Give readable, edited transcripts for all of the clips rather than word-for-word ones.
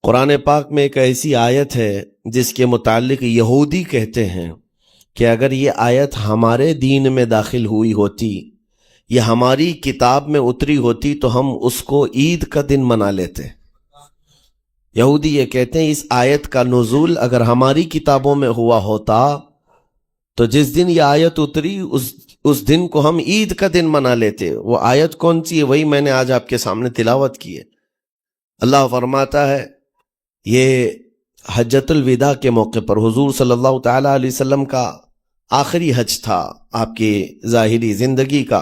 قرآن پاک میں ایک ایسی آیت ہے جس کے متعلق یہودی کہتے ہیں کہ اگر یہ آیت ہمارے دین میں داخل ہوئی ہوتی یا ہماری کتاب میں اتری ہوتی تو ہم اس کو عید کا دن منا لیتے۔ یہودی یہ کہتے ہیں اس آیت کا نزول اگر ہماری کتابوں میں ہوا ہوتا تو جس دن یہ آیت اتری اس دن کو ہم عید کا دن منا لیتے۔ وہ آیت کون سی ہے؟ وہی میں نے آج آپ کے سامنے تلاوت کی ہے۔ اللہ فرماتا ہے، یہ حجۃ الوداع کے موقع پر حضور صلی اللہ تعالیٰ علیہ وسلم کا آخری حج تھا آپ کی ظاہری زندگی کا۔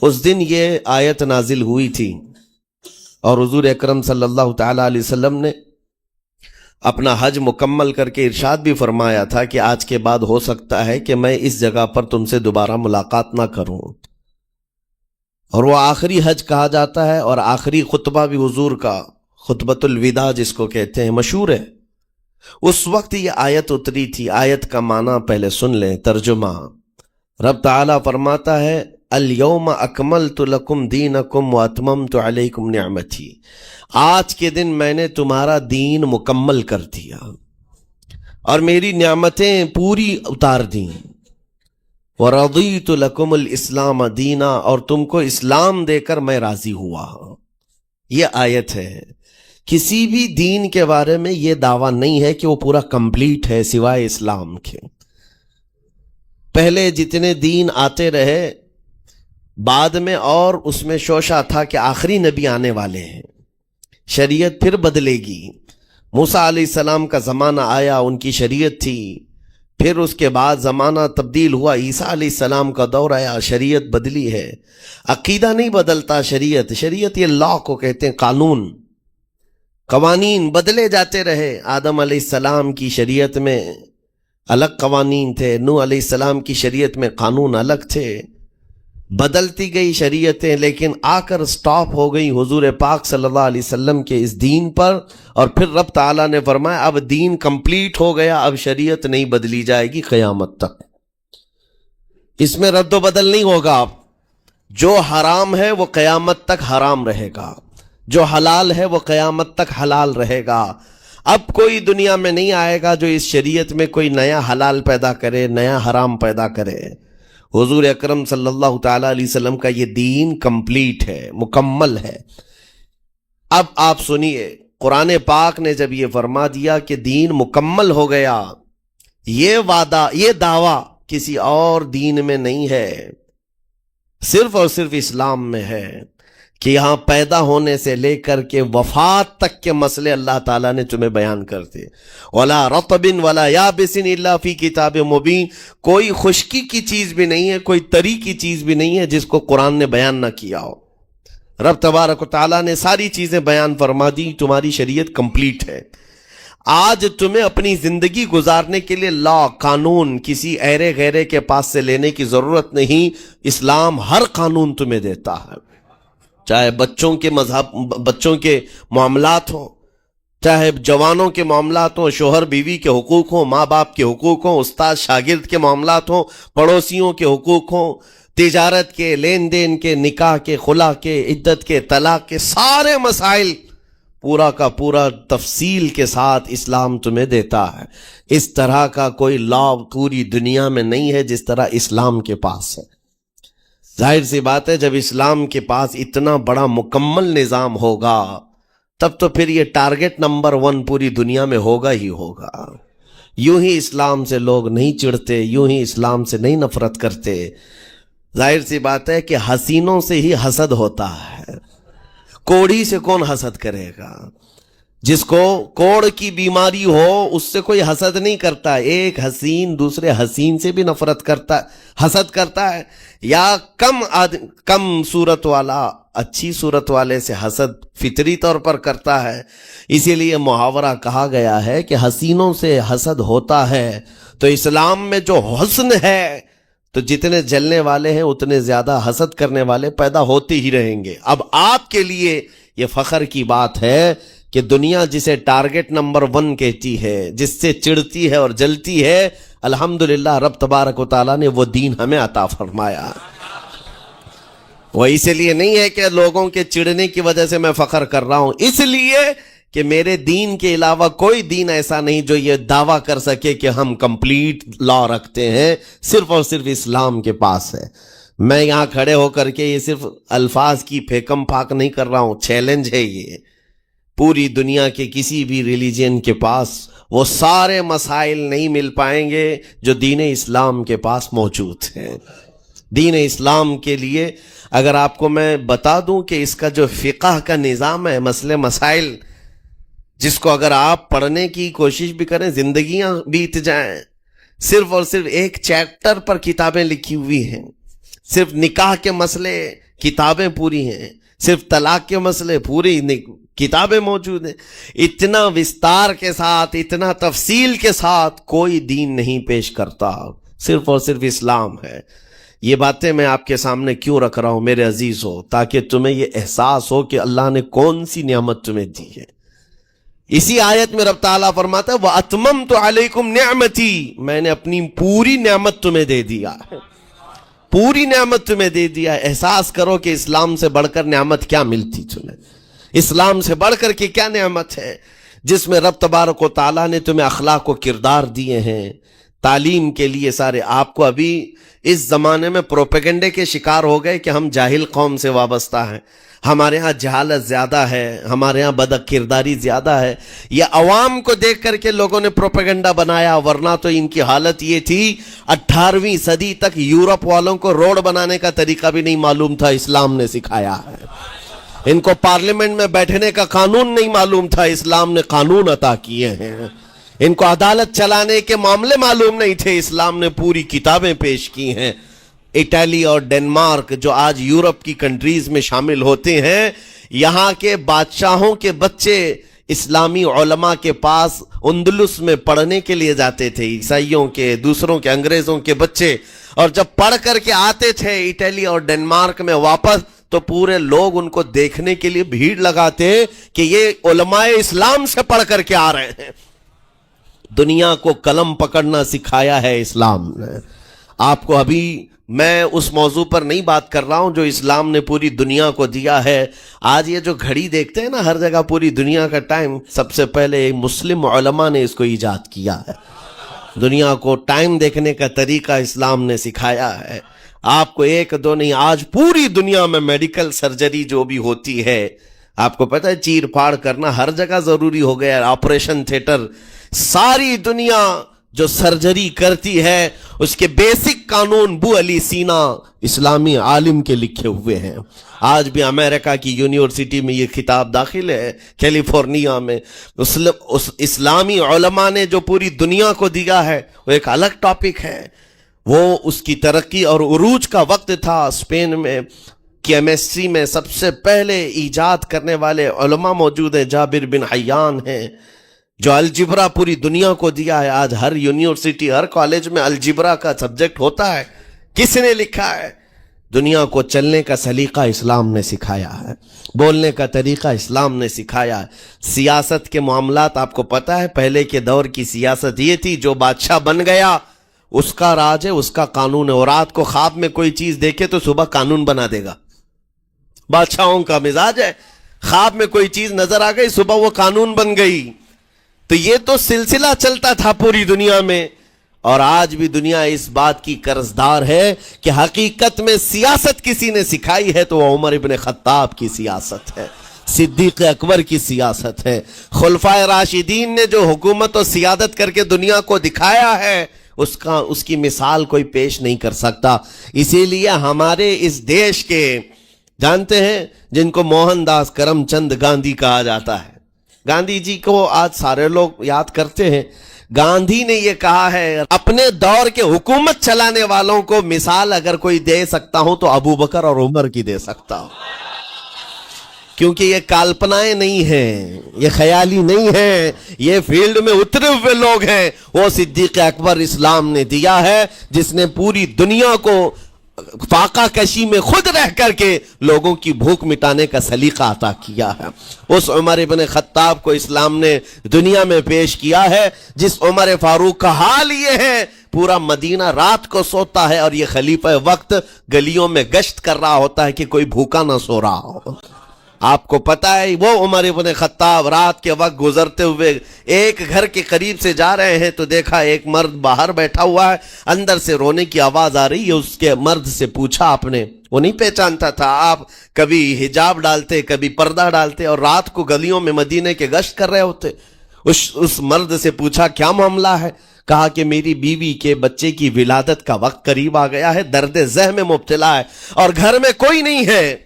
اس دن یہ آیت نازل ہوئی تھی اور حضور اکرم صلی اللہ تعالیٰ علیہ وسلم نے اپنا حج مکمل کر کے ارشاد بھی فرمایا تھا کہ آج کے بعد ہو سکتا ہے کہ میں اس جگہ پر تم سے دوبارہ ملاقات نہ کروں۔ اور وہ آخری حج کہا جاتا ہے اور آخری خطبہ بھی حضور کا خطبۃ الوداع جس کو کہتے ہیں مشہور ہے۔ اس وقت یہ آیت اتری تھی۔ آیت کا معنی پہلے سن لیں، ترجمہ۔ رب تعالیٰ فرماتا ہے، الیوم اکملت لکم دینکم واتممت علیکم نعمتی، آج کے دن میں نے تمہارا دین مکمل کر دیا اور میری نعمتیں پوری اتار دیں۔ ورضیت لکم الاسلام دینا، اور تم کو اسلام دے کر میں راضی ہوا۔ یہ آیت ہے۔ کسی بھی دین کے بارے میں یہ دعویٰ نہیں ہے کہ وہ پورا کمپلیٹ ہے سوائے اسلام کے۔ پہلے جتنے دین آتے رہے بعد میں اور اس میں شوشہ تھا کہ آخری نبی آنے والے ہیں، شریعت پھر بدلے گی۔ موسیٰ علیہ السلام کا زمانہ آیا، ان کی شریعت تھی، پھر اس کے بعد زمانہ تبدیل ہوا، عیسیٰ علیہ السلام کا دور آیا، شریعت بدلی ہے۔ عقیدہ نہیں بدلتا، شریعت یہ لا کو کہتے ہیں، قوانین بدلے جاتے رہے۔ آدم علیہ السلام کی شریعت میں الگ قوانین تھے، نوح علیہ السلام کی شریعت میں قانون الگ تھے، بدلتی گئی شریعتیں، لیکن آ کر سٹاپ ہو گئی حضور پاک صلی اللہ علیہ وسلم کے اس دین پر۔ اور پھر رب تعالیٰ نے فرمایا اب دین کمپلیٹ ہو گیا، اب شریعت نہیں بدلی جائے گی قیامت تک۔ اس میں رد و بدل نہیں ہوگا۔ جو حرام ہے وہ قیامت تک حرام رہے گا، جو حلال ہے وہ قیامت تک حلال رہے گا۔ اب کوئی دنیا میں نہیں آئے گا جو اس شریعت میں کوئی نیا حلال پیدا کرے، نیا حرام پیدا کرے۔ حضور اکرم صلی اللہ تعالیٰ علیہ وسلم کا یہ دین کمپلیٹ ہے، مکمل ہے۔ اب آپ سنیے، قرآن پاک نے جب یہ فرما دیا کہ دین مکمل ہو گیا، یہ وعدہ، یہ دعویٰ کسی اور دین میں نہیں ہے، صرف اور صرف اسلام میں ہے کہ یہاں پیدا ہونے سے لے کر کے وفات تک کے مسئلے اللہ تعالیٰ نے تمہیں بیان کر دیے۔ وَلَا رَطْبٍ وَلَا يَابِسٍ إِلَّا فِي كِتَابٍ مُبِينٍ، کوئی خشکی کی چیز بھی نہیں ہے، کوئی تری کی چیز بھی نہیں ہے جس کو قرآن نے بیان نہ کیا ہو۔ رب تبارک و تعالیٰ نے ساری چیزیں بیان فرما دی، تمہاری شریعت کمپلیٹ ہے۔ آج تمہیں اپنی زندگی گزارنے کے لیے لا، قانون کسی ایرے غیرے کے پاس سے لینے کی ضرورت نہیں۔ اسلام ہر قانون تمہیں دیتا ہے، چاہے بچوں کے معاملات ہوں، چاہے جوانوں کے معاملات ہوں، شوہر بیوی کے حقوق ہوں، ماں باپ کے حقوق ہوں، استاد شاگرد کے معاملات ہوں، پڑوسیوں کے حقوق ہوں، تجارت کے، لین دین کے، نکاح کے، خلا کے، عدت کے، طلاق کے، سارے مسائل پورا کا پورا تفصیل کے ساتھ اسلام تمہیں دیتا ہے۔ اس طرح کا کوئی لا پوری دنیا میں نہیں ہے جس طرح اسلام کے پاس ہے۔ ظاہر سی بات ہے، جب اسلام کے پاس اتنا بڑا مکمل نظام ہوگا تب تو پھر یہ ٹارگٹ نمبر 1 پوری دنیا میں ہوگا ہی ہوگا۔ یوں ہی اسلام سے لوگ نہیں چڑھتے، یوں ہی اسلام سے نہیں نفرت کرتے۔ ظاہر سی بات ہے کہ حسینوں سے ہی حسد ہوتا ہے، کوڑی سے کون حسد کرے گا؟ جس کو کوڑ کی بیماری ہو اس سے کوئی حسد نہیں کرتا۔ ایک حسین دوسرے حسین سے بھی نفرت کرتا، حسد کرتا ہے، یا کم صورت والا اچھی صورت والے سے حسد فطری طور پر کرتا ہے۔ اسی لیے محاورہ کہا گیا ہے کہ حسینوں سے حسد ہوتا ہے۔ تو اسلام میں جو حسن ہے تو جتنے جلنے والے ہیں اتنے زیادہ حسد کرنے والے پیدا ہوتے ہی رہیں گے۔ اب آپ کے لیے یہ فخر کی بات ہے کہ دنیا جسے ٹارگٹ نمبر 1 کہتی ہے، جس سے چڑھتی ہے اور جلتی ہے، الحمدللہ رب تبارک و تعالیٰ نے وہ دین ہمیں عطا فرمایا۔ وہ اس لیے نہیں ہے کہ لوگوں کے چڑھنے کی وجہ سے میں فخر کر رہا ہوں، اس لیے کہ میرے دین کے علاوہ کوئی دین ایسا نہیں جو یہ دعویٰ کر سکے کہ ہم کمپلیٹ لا رکھتے ہیں، صرف اور صرف اسلام کے پاس ہے۔ میں یہاں کھڑے ہو کر کے یہ صرف الفاظ کی پھیکم پھاک نہیں کر رہا ہوں، چیلنج ہے یہ۔ پوری دنیا کے کسی بھی ریلیجن کے پاس وہ سارے مسائل نہیں مل پائیں گے جو دین اسلام کے پاس موجود ہیں۔ دین اسلام کے لیے اگر آپ کو میں بتا دوں کہ اس کا جو فقہ کا نظام ہے، مسئلے مسائل، جس کو اگر آپ پڑھنے کی کوشش بھی کریں زندگیاں بیت جائیں، صرف اور صرف ایک چیپٹر پر کتابیں لکھی ہوئی ہیں۔ صرف نکاح کے مسئلے کتابیں پوری ہیں، صرف طلاق کے مسئلے پوری کتابیں موجود ہیں۔ اتنا وستار کے ساتھ، اتنا تفصیل کے ساتھ کوئی دین نہیں پیش کرتا، صرف اور صرف اسلام ہے۔ یہ باتیں میں آپ کے سامنے کیوں رکھ رہا ہوں میرے عزیزو؟ تاکہ تمہیں یہ احساس ہو کہ اللہ نے کون سی نعمت تمہیں دی ہے۔ اسی آیت میں رب تعالیٰ فرماتا ہے وَأَتْمَمْتُ عَلَيْكُمْ نِعْمَتِي، میں نے اپنی پوری نعمت تمہیں دے دیا ہے، پوری نعمت تمہیں دے دیا ہے۔ احساس کرو کہ اسلام سے بڑھ کر نعمت کیا ملتی تمہیں، اسلام سے بڑھ کر کے کیا نعمت ہے، جس میں رب تبارک و تعالیٰ نے تمہیں اخلاق و کردار دیے ہیں، تعلیم کے لیے سارے۔ آپ کو ابھی اس زمانے میں پروپیگنڈے کے شکار ہو گئے کہ ہم جاہل قوم سے وابستہ ہیں، ہمارے ہاں جہالت زیادہ ہے، ہمارے ہاں بد کرداری زیادہ ہے۔ یہ عوام کو دیکھ کر کے لوگوں نے پروپیگنڈا بنایا، ورنہ تو ان کی حالت یہ تھی 18ویں صدی تک یورپ والوں کو روڈ بنانے کا طریقہ بھی نہیں معلوم تھا، اسلام نے سکھایا ہے۔ ان کو پارلیمنٹ میں بیٹھنے کا قانون نہیں معلوم تھا، اسلام نے قانون عطا کیے ہیں۔ ان کو عدالت چلانے کے معاملے معلوم نہیں تھے، اسلام نے پوری کتابیں پیش کی ہیں۔ اٹلی اور ڈنمارک جو آج یورپ کی کنٹریز میں شامل ہوتے ہیں، یہاں کے بادشاہوں کے بچے اسلامی علماء کے پاس اندلس میں پڑھنے کے لیے جاتے تھے، عیسائیوں کے، دوسروں کے، انگریزوں کے بچے، اور جب پڑھ کر کے آتے تھے اٹلی اور ڈنمارک میں واپس، تو پورے لوگ ان کو دیکھنے کے لیے بھیڑ لگاتے کہ یہ علماء اسلام سے پڑھ کر کے آ رہے ہیں۔ دنیا کو قلم پکڑنا سکھایا ہے اسلام نے۔ آپ کو ابھی میں اس موضوع پر نہیں بات کر رہا ہوں جو اسلام نے پوری دنیا کو دیا ہے۔ آج یہ جو گھڑی دیکھتے ہیں نا ہر جگہ پوری دنیا کا ٹائم، سب سے پہلے مسلم علماء نے اس کو ایجاد کیا ہے۔ دنیا کو ٹائم دیکھنے کا طریقہ اسلام نے سکھایا ہے۔ آپ کو ایک دو نہیں، آج پوری دنیا میں میڈیکل سرجری جو بھی ہوتی ہے، آپ کو پتہ ہے چیر پھاڑ کرنا ہر جگہ ضروری ہو گیا ہے، آپریشن تھیٹر، ساری دنیا جو سرجری کرتی ہے اس کے بیسک قانون بو علی سینا اسلامی عالم کے لکھے ہوئے ہیں۔ آج بھی امریکہ کی یونیورسٹی میں یہ کتاب داخل ہے، کیلیفورنیا میں۔ اس اسلامی علماء نے جو پوری دنیا کو دیا ہے وہ ایک الگ ٹاپک ہے۔ وہ اس کی ترقی اور عروج کا وقت تھا۔ اسپین میں کیمسٹری میں سب سے پہلے ایجاد کرنے والے علماء موجود ہیں، جابر بن حیان ہیں، جو الجبرا پوری دنیا کو دیا ہے۔ آج ہر یونیورسٹی، ہر کالج میں الجبرا کا سبجیکٹ ہوتا ہے۔ کس نے لکھا ہے؟ دنیا کو چلنے کا سلیقہ اسلام نے سکھایا ہے، بولنے کا طریقہ اسلام نے سکھایا ہے۔ سیاست کے معاملات آپ کو پتہ ہے، پہلے کے دور کی سیاست یہ تھی، جو بادشاہ بن گیا اس کا راج ہے، اس کا قانون ہے، اور رات کو خواب میں کوئی چیز دیکھے تو صبح قانون بنا دے گا۔ بادشاہوں کا مزاج ہے، خواب میں کوئی چیز نظر آ گئی، صبح وہ قانون بن گئی۔ تو یہ تو سلسلہ چلتا تھا پوری دنیا میں، اور آج بھی دنیا اس بات کی قرضدار ہے کہ حقیقت میں سیاست کسی نے سکھائی ہے تو وہ عمر ابن خطاب کی سیاست ہے، صدیق اکبر کی سیاست ہے۔ خلفائے راشدین نے جو حکومت و سیادت کر کے دنیا کو دکھایا ہے، اس کی مثال کوئی پیش نہیں کر سکتا۔ اسی لیے ہمارے اس دیش کے جانتے ہیں جن کو موہن داس کرم چند گاندھی کہا جاتا ہے، گاندھی جی کو آج سارے لوگ یاد کرتے ہیں۔ گاندھی نے یہ کہا ہے، اپنے دور کے حکومت چلانے والوں کو مثال اگر کوئی دے سکتا ہوں تو ابو بکر اور عمر کی دے سکتا ہوں، کیونکہ یہ کالپنائیں نہیں ہیں، یہ خیالی نہیں ہیں، یہ فیلڈ میں اترے ہوئے لوگ ہیں۔ وہ صدیق اکبر اسلام نے دیا ہے، جس نے پوری دنیا کو فاقہ کشی میں خود رہ کر کے لوگوں کی بھوک مٹانے کا سلیقہ عطا کیا ہے۔ اس عمر ابن خطاب کو اسلام نے دنیا میں پیش کیا ہے، جس عمر فاروق کا حال یہ ہے، پورا مدینہ رات کو سوتا ہے اور یہ خلیفہ وقت گلیوں میں گشت کر رہا ہوتا ہے کہ کوئی بھوکا نہ سو رہا ہو۔ آپ کو پتا ہے وہ عمر ابن خطاب رات کے وقت گزرتے ہوئے ایک گھر کے قریب سے جا رہے ہیں تو دیکھا ایک مرد باہر بیٹھا ہوا ہے, اندر سے رونے کی آواز آ رہی ہے. اس کے مرد سے پوچھا آپ نے, وہ نہیں پہچانتا تھا, آپ کبھی حجاب ڈالتے کبھی پردہ ڈالتے اور رات کو گلیوں میں مدینے کے گشت کر رہے ہوتے. اس مرد سے پوچھا کیا معاملہ ہے؟ کہا کہ میری بیوی کے بچے کی ولادت کا وقت قریب آ گیا ہے, درد ذہ میں مبتلا ہے اور گھر میں کوئی نہیں ہے,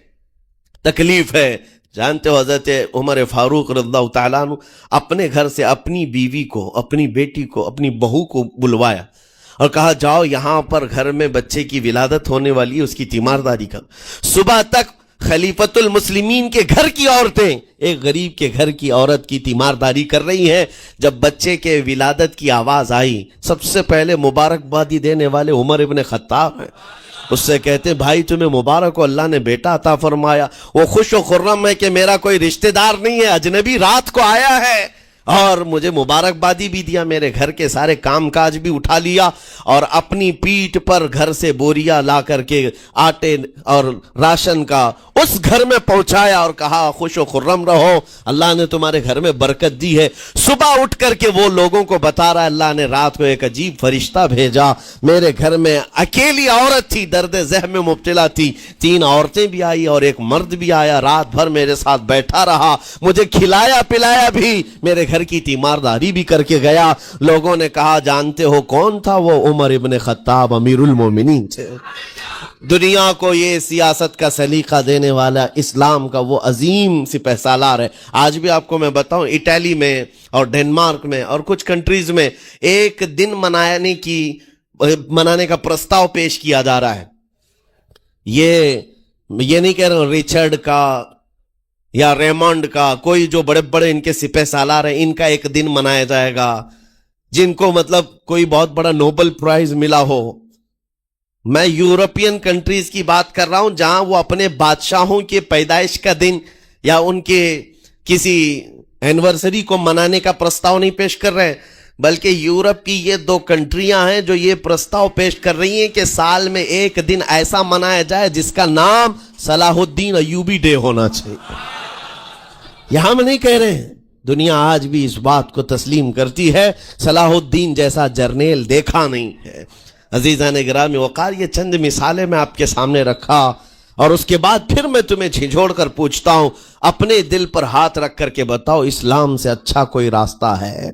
تکلیف ہے. جانتے ہو حضرت عمر فاروق رضی اللہ تعالیٰ عنہ اپنے گھر سے اپنی بیوی کو, اپنی بیٹی کو, اپنی بہو کو بلوایا اور کہا جاؤ یہاں پر گھر میں بچے کی ولادت ہونے والی ہے, اس کی تیمارداری کرو. صبح تک خلیفۃ المسلمین کے گھر کی عورتیں ایک غریب کے گھر کی عورت کی تیمارداری کر رہی ہیں. جب بچے کے ولادت کی آواز آئی, سب سے پہلے مبارکبادی دینے والے عمر ابن خطاب ہیں. اس سے کہتے بھائی تمہیں مبارک ہو, اللہ نے بیٹا عطا فرمایا. وہ خوش و خرم ہے کہ میرا کوئی رشتہ دار نہیں ہے, اجنبی رات کو آیا ہے اور مجھے مبارکبادی بھی دیا, میرے گھر کے سارے کام کاج بھی اٹھا لیا اور اپنی پیٹھ پر گھر سے بوریا لا کر کے آٹے اور راشن کا اس گھر میں پہنچایا اور کہا خوش و خرم رہو, اللہ نے تمہارے گھر میں برکت دی ہے. صبح اٹھ کر کے وہ لوگوں کو بتا رہا ہے اللہ نے رات کو ایک عجیب فرشتہ بھیجا, میرے گھر میں اکیلی عورت تھی, درد ذہ میں مبتلا تھی, 3 عورتیں بھی آئی اور ایک مرد بھی آیا, رات بھر میرے ساتھ بیٹھا رہا, مجھے کھلایا پلایا بھی, میرے گھر کی تیمارداری بھی کر کے گیا. لوگوں نے کہا جانتے ہو کون تھا وہ؟ عمر ابن خطاب امیر المومنین تھے. دنیا کو یہ سیاست کا سلیقہ دینے والا اسلام کا وہ عظیم سپہ سالار ہے. آج بھی آپ کو میں بتاؤں اٹلی میں اور ڈنمارک میں اور کچھ کنٹریز میں ایک دن منانے کا پرستاؤ پیش کیا جا رہا ہے. یہ نہیں کہہ رہا ہوں ریچرڈ کا یا ریمونڈ کا, کوئی جو بڑے بڑے ان کے سپہ سالار ہیں ان کا ایک دن منایا جائے گا جن کو مطلب کوئی بہت بڑا نوبل پرائز ملا ہو. میں یورپین کنٹریز کی بات کر رہا ہوں جہاں وہ اپنے بادشاہوں کے پیدائش کا دن یا ان کے کسی اینیورسری کو منانے کا پرستاؤ نہیں پیش کر رہے, بلکہ یورپ کی یہ 2 کنٹریاں ہیں جو یہ پرستاؤ پیش کر رہی ہیں کہ سال میں ایک دن ایسا منایا جائے جس کا نام صلاح الدین ایوبی ڈے ہونا چاہیے. یہاں ہم نہیں کہہ رہے ہیں, دنیا آج بھی اس بات کو تسلیم کرتی ہے, صلاح الدین جیسا جرنیل دیکھا نہیں ہے. عزیزان گرامی وقار, یہ چند مثالیں میں آپ کے سامنے رکھا اور اس کے بعد پھر میں تمہیں جھنجھوڑ کر پوچھتا ہوں, اپنے دل پر ہاتھ رکھ کر کے بتاؤ اسلام سے اچھا کوئی راستہ ہے؟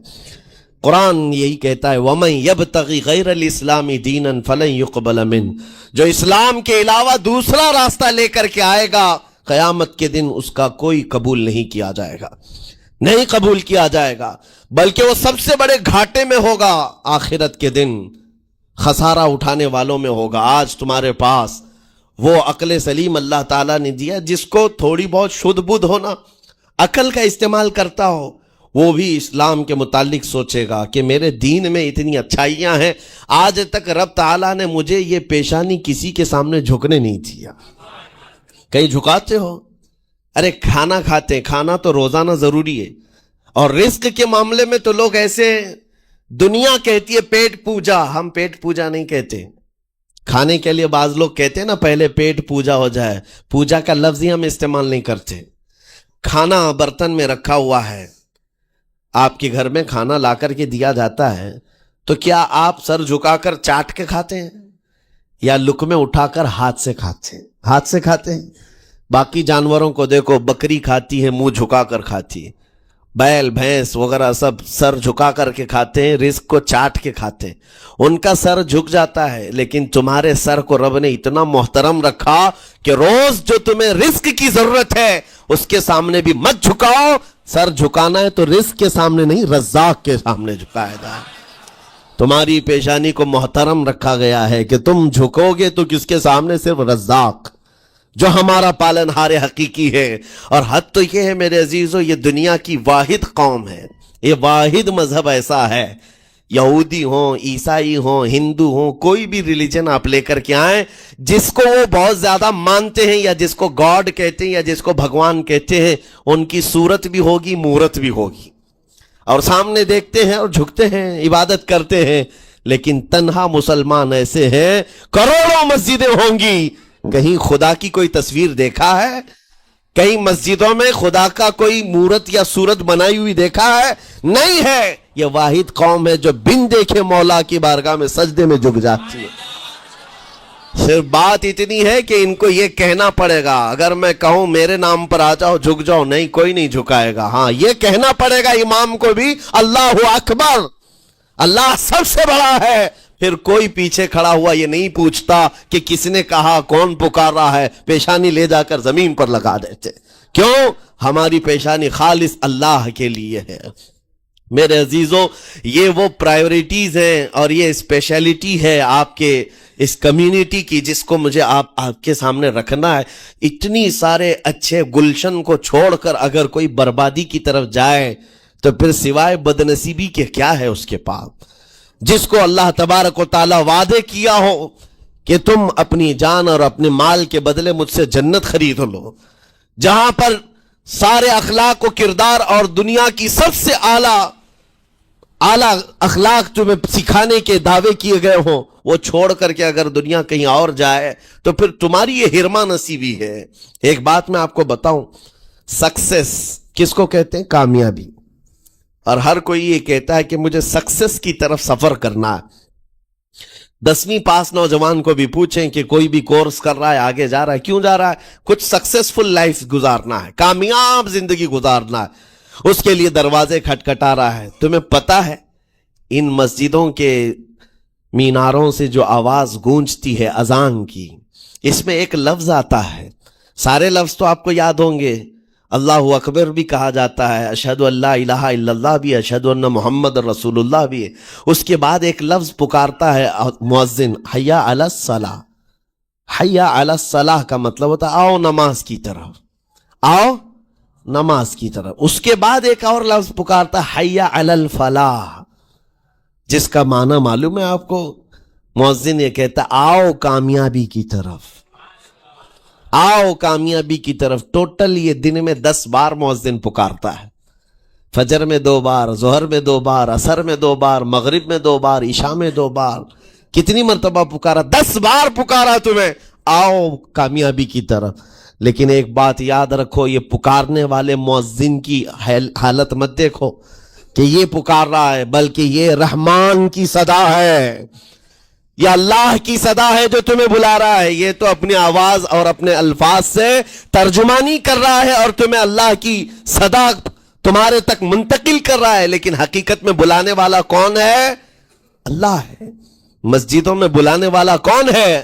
قرآن یہی کہتا ہے وَمَن يَبْتَغِ غَيْرَ الْإِسْلَامِ دِينًا فَلَن يُقْبَلَ مِنْهُ, جو اسلام کے علاوہ دوسرا راستہ لے کر کے آئے گا قیامت کے دن اس کا کوئی قبول نہیں کیا جائے گا, نہیں قبول کیا جائے گا, بلکہ وہ سب سے بڑے گھاٹے میں ہوگا, آخرت کے دن خسارہ اٹھانے والوں میں ہوگا. آج تمہارے پاس وہ عقل سلیم اللہ تعالیٰ نے دیا, جس کو تھوڑی بہت شدھ بدھ ہونا, عقل کا استعمال کرتا ہو, وہ بھی اسلام کے متعلق سوچے گا کہ میرے دین میں اتنی اچھائیاں ہیں, آج تک رب تعالیٰ نے مجھے یہ پیشانی کسی کے سامنے جھکنے نہیں دیا. کہیں جھکاتے ہو؟ ارے کھانا کھاتے, کھانا تو روزانہ ضروری ہے, اور رزق کے معاملے میں تو لوگ ایسے, دنیا کہتی ہے پیٹ پوجا, ہم پیٹ پوجا نہیں کہتے. کھانے کے لیے بعض لوگ کہتے ہیں نا پہلے پیٹ پوجا ہو جائے, پوجا کا لفظ ہی ہم استعمال نہیں کرتے. کھانا برتن میں رکھا ہوا ہے, آپ کے گھر میں کھانا لا کر کے دیا جاتا ہے, تو کیا آپ سر جھکا کر چاٹ کے کھاتے ہیں یا لقمے اٹھا کر ہاتھ سے کھاتے ہیں؟ ہاتھ سے کھاتے ہیں. باقی جانوروں کو دیکھو, بکری کھاتی ہے منہ جھکا کر کھاتی ہے, بیل بھینس وغیرہ سب سر جھکا کر کے کھاتے ہیں, رزق کو چاٹ کے کھاتے ہیں, ان کا سر جھک جاتا ہے. لیکن تمہارے سر کو رب نے اتنا محترم رکھا کہ روز جو تمہیں رزق کی ضرورت ہے اس کے سامنے بھی مت جھکاؤ. سر جھکانا ہے تو رزق کے سامنے نہیں, رزاق کے سامنے جھکایا جائے. تمہاری پیشانی کو محترم رکھا گیا ہے کہ تم جھکو گے تو کس کے سامنے؟ صرف رزاق جو ہمارا پالنہار حقیقی ہے. اور حد تو یہ ہے میرے عزیزو, یہ دنیا کی واحد قوم ہے, یہ واحد مذہب ایسا ہے, یہودی ہوں, عیسائی ہوں, ہندو ہوں, کوئی بھی ریلیجن آپ لے کر کے آئیں, جس کو وہ بہت زیادہ مانتے ہیں یا جس کو گاڈ کہتے ہیں یا جس کو بھگوان کہتے ہیں, ان کی صورت بھی ہوگی, مورت بھی ہوگی, اور سامنے دیکھتے ہیں اور جھکتے ہیں, عبادت کرتے ہیں. لیکن تنہا مسلمان ایسے ہیں, کروڑوں مسجدیں ہوں گی, کہیں خدا کی کوئی تصویر دیکھا ہے؟ کئی مسجدوں میں خدا کا کوئی مورت یا صورت بنائی ہوئی دیکھا ہے؟ نہیں ہے. یہ واحد قوم ہے جو بن دیکھے مولا کی بارگاہ میں سجدے میں جھک جاتی ہے. صرف بات اتنی ہے کہ ان کو یہ کہنا پڑے گا. اگر میں کہوں میرے نام پر آ جاؤ جھک جاؤ، نہیں، کوئی نہیں جھکائے گا. ہاں، یہ کہنا پڑے گا امام کو بھی اللہ اکبر، اللہ سب سے بڑا ہے. پھر کوئی پیچھے کھڑا ہوا یہ نہیں پوچھتا کہ کس نے کہا، کون پکار رہا ہے. پیشانی لے جا کر زمین پر لگا دیتے. کیوں؟ ہماری پیشانی خالص اللہ کے لیے ہے. میرے عزیزوں، یہ وہ پرائیورٹیز ہیں اور یہ اسپیشلٹی ہے آپ کے اس کمیونٹی کی جس کو مجھے آپ کے سامنے رکھنا ہے. اتنی سارے اچھے گلشن کو چھوڑ کر اگر کوئی بربادی کی طرف جائے تو پھر سوائے بدنصیبی کے کیا ہے اس کے پاس؟ جس کو اللہ تبارک و تعالی وعدے کیا ہو کہ تم اپنی جان اور اپنے مال کے بدلے مجھ سے جنت خرید لو، جہاں پر سارے اخلاق و کردار اور دنیا کی سب سے اعلیٰ اخلاق تمہیں سکھانے کے دعوے کیے گئے ہوں، وہ چھوڑ کر کے اگر دنیا کہیں اور جائے تو پھر تمہاری یہ ہرما نصیبی ہے. ایک بات میں آپ کو بتاؤں، سکسیس کس کو کہتے ہیں؟ کامیابی. اور ہر کوئی یہ کہتا ہے کہ مجھے سکسیس کی طرف سفر کرنا ہے. 10ویں پاس نوجوان کو بھی پوچھیں کہ کوئی بھی کورس کر رہا ہے، آگے جا رہا ہے، کیوں جا رہا ہے؟ کچھ سکسیسفل لائف گزارنا ہے، کامیاب زندگی گزارنا ہے، اس کے لیے دروازے کھٹکھٹا رہا ہے. تمہیں پتا ہے ان مسجدوں کے میناروں سے جو آواز گونجتی ہے اذان کی، اس میں ایک لفظ آتا ہے. سارے لفظ تو آپ کو یاد ہوں گے. اللہ اکبر بھی کہا جاتا ہے، اشہد ان لا الہ الا اللہ بھی، اشہد ان محمد رسول اللہ بھی ہے. اس کے بعد ایک لفظ پکارتا ہے مؤذن، حی علی الصلاۃ. حی علی الصلاۃ کا مطلب ہوتا ہے آؤ نماز کی طرف، آؤ نماز کی طرف. اس کے بعد ایک اور لفظ پکارتا ہے حی علی الفلاح، جس کا معنی معلوم ہے آپ کو؟ مؤذن یہ کہتا ہے آؤ کامیابی کی طرف، آؤ کامیابی کی طرف. ٹوٹل یہ دن میں 10 بار مؤذن پکارتا ہے. فجر میں 2 بار، ظہر میں 2 بار، عصر میں 2 بار، مغرب میں 2 بار، عشاء میں 2 بار. کتنی مرتبہ پکارا؟ 10 بار پکارا تمہیں، آؤ کامیابی کی طرف. لیکن ایک بات یاد رکھو، یہ پکارنے والے مؤذن کی حالت مت دیکھو کہ یہ پکار رہا ہے، بلکہ یہ رحمان کی صدا ہے، یہ اللہ کی صدا ہے جو تمہیں بلا رہا ہے. یہ تو اپنی آواز اور اپنے الفاظ سے ترجمانی کر رہا ہے اور تمہیں اللہ کی صدا تمہارے تک منتقل کر رہا ہے. لیکن حقیقت میں بلانے والا کون ہے؟ اللہ ہے. مسجدوں میں بلانے والا کون ہے؟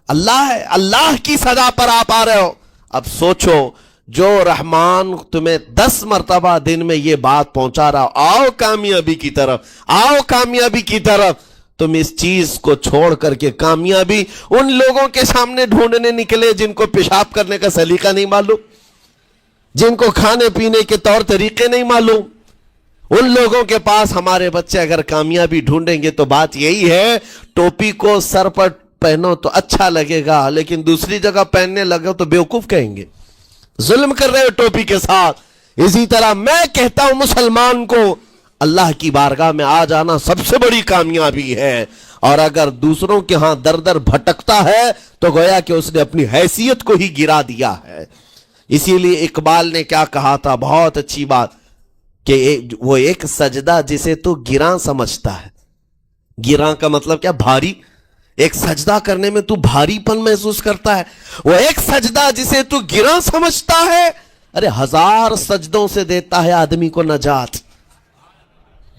اللہ ہے. اللہ کی صدا پر آپ آ رہے ہو. اب سوچو، جو رحمان تمہیں 10 مرتبہ دن میں یہ بات پہنچا رہا، آؤ کامیابی کی طرف، آؤ کامیابی کی طرف، تم اس چیز کو چھوڑ کر کے کامیابی ان لوگوں کے سامنے ڈھونڈنے نکلے جن کو پیشاب کرنے کا سلیقہ نہیں معلوم، جن کو کھانے پینے کے طور طریقے نہیں معلوم. ان لوگوں کے پاس ہمارے بچے اگر کامیابی ڈھونڈیں گے تو بات یہی ہے، ٹوپی کو سر پر پہنو تو اچھا لگے گا، لیکن دوسری جگہ پہننے لگو تو بیوقوف کہیں گے، ظلم کر رہے ہو ٹوپی کے ساتھ. اسی طرح میں کہتا ہوں مسلمان کو اللہ کی بارگاہ میں آ جانا سب سے بڑی کامیابی ہے. اور اگر دوسروں کے ہاں در در بھٹکتا ہے تو گویا کہ اس نے اپنی حیثیت کو ہی گرا دیا ہے. اسی لیے اقبال نے کیا کہا تھا، بہت اچھی بات، کہ وہ ایک سجدہ جسے تو گراں سمجھتا ہے. گراں کا مطلب کیا؟ بھاری. ایک سجدہ کرنے میں تو بھاری پن محسوس کرتا ہے. وہ ایک سجدہ جسے تو گراں سمجھتا ہے، ارے 1000 سجدوں سے دیتا ہے آدمی کو نجات.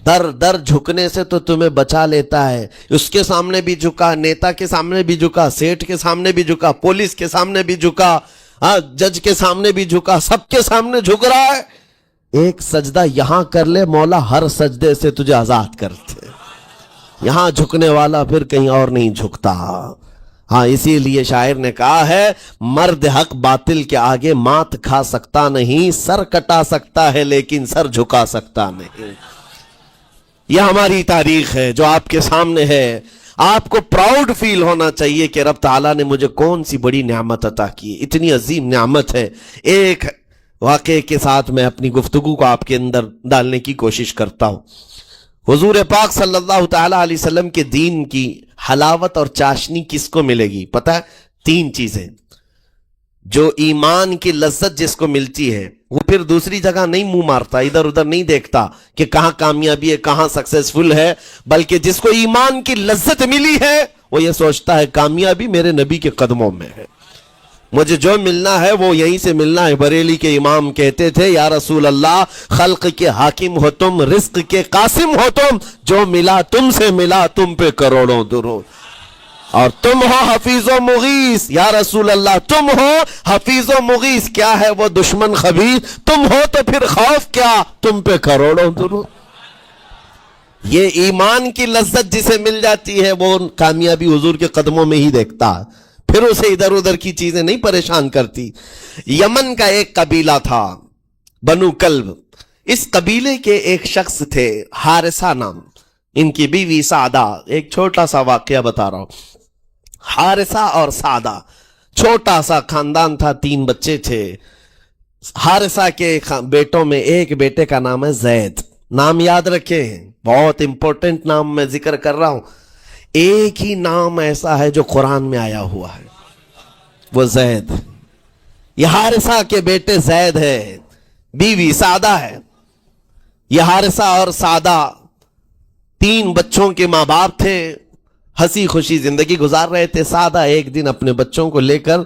در در جھکنے سے تو تمہیں بچا لیتا ہے. اس کے سامنے بھی جھکا، نیتا کے سامنے بھی جھکا، سیٹھ کے سامنے بھی جھکا، پولیس کے سامنے بھی جھکا، جج کے سامنے بھی جھکا، سب کے سامنے جھک رہا ہے. ایک سجدہ یہاں کر لے، مولا ہر سجدے سے تجھے آزاد کرتے. یہاں جھکنے والا پھر کہیں اور نہیں جھکتا. ہاں، اسی لیے شاعر نے کہا ہے، مرد حق باطل کے آگے مات کھا سکتا نہیں، سر کٹا سکتا ہے لیکن سر جھکا سکتا نہیں. یہ ہماری تاریخ ہے جو آپ کے سامنے ہے. آپ کو پراؤڈ فیل ہونا چاہیے کہ رب تعالیٰ نے مجھے کون سی بڑی نعمت عطا کی، اتنی عظیم نعمت ہے. ایک واقعے کے ساتھ میں اپنی گفتگو کو آپ کے اندر ڈالنے کی کوشش کرتا ہوں. حضور پاک صلی اللہ تعالیٰ علیہ وسلم کے دین کی حلاوت اور چاشنی کس کو ملے گی؟ پتہ ہے؟ 3 چیزیں. جو ایمان کی لذت جس کو ملتی ہے وہ پھر دوسری جگہ نہیں منہ مارتا، ادھر ادھر نہیں دیکھتا کہ کہاں کامیابی ہے، کہاں سکسیسفل ہے، بلکہ جس کو ایمان کی لذت ملی ہے وہ یہ سوچتا ہے کامیابی میرے نبی کے قدموں میں ہے، مجھے جو ملنا ہے وہ یہیں سے ملنا ہے۔ بریلی کے امام کہتے تھے یا رسول اللہ خلق کے حاکم ہو تم، رزق کے قاسم ہو تم، جو ملا تم سے ملا تم پہ کروڑوں درود، اور تم ہو حفیظ و مغیث یا رسول اللہ، تم ہو حفیظ و مغیث، کیا ہے وہ دشمن خبیث، تم ہو تو پھر خوف کیا، تم پہ کروڑوں درود۔ یہ ایمان کی لذت جسے مل جاتی ہے وہ کامیابی حضور کے قدموں میں ہی دیکھتا ہے، پھر اسے ادھر ادھر کی چیزیں نہیں پریشان کرتی۔ یمن کا ایک قبیلہ تھا بنو کلب، اس قبیلے کے ایک شخص تھے حارثہ نام، ان کی بیوی سعدہ۔ ایک چھوٹا سا واقعہ بتا رہا ہوں۔ حارثہ اور سعدہ چھوٹا سا خاندان تھا، 3 بچے تھے۔ حارثہ کے بیٹوں میں ایک بیٹے کا نام ہے زید، نام یاد رکھے، بہت امپورٹنٹ نام میں ذکر کر رہا ہوں۔ ایک ہی نام ایسا ہے جو قرآن میں آیا ہوا ہے، وہ زید۔ یہ حارثہ کے بیٹے زید ہے، بیوی سعدہ ہے۔ یہ حارثہ اور سعدہ 3 بچوں کے ماں باپ تھے، ہنسی خوشی زندگی گزار رہے تھے۔ سعدہ ایک دن اپنے بچوں کو لے کر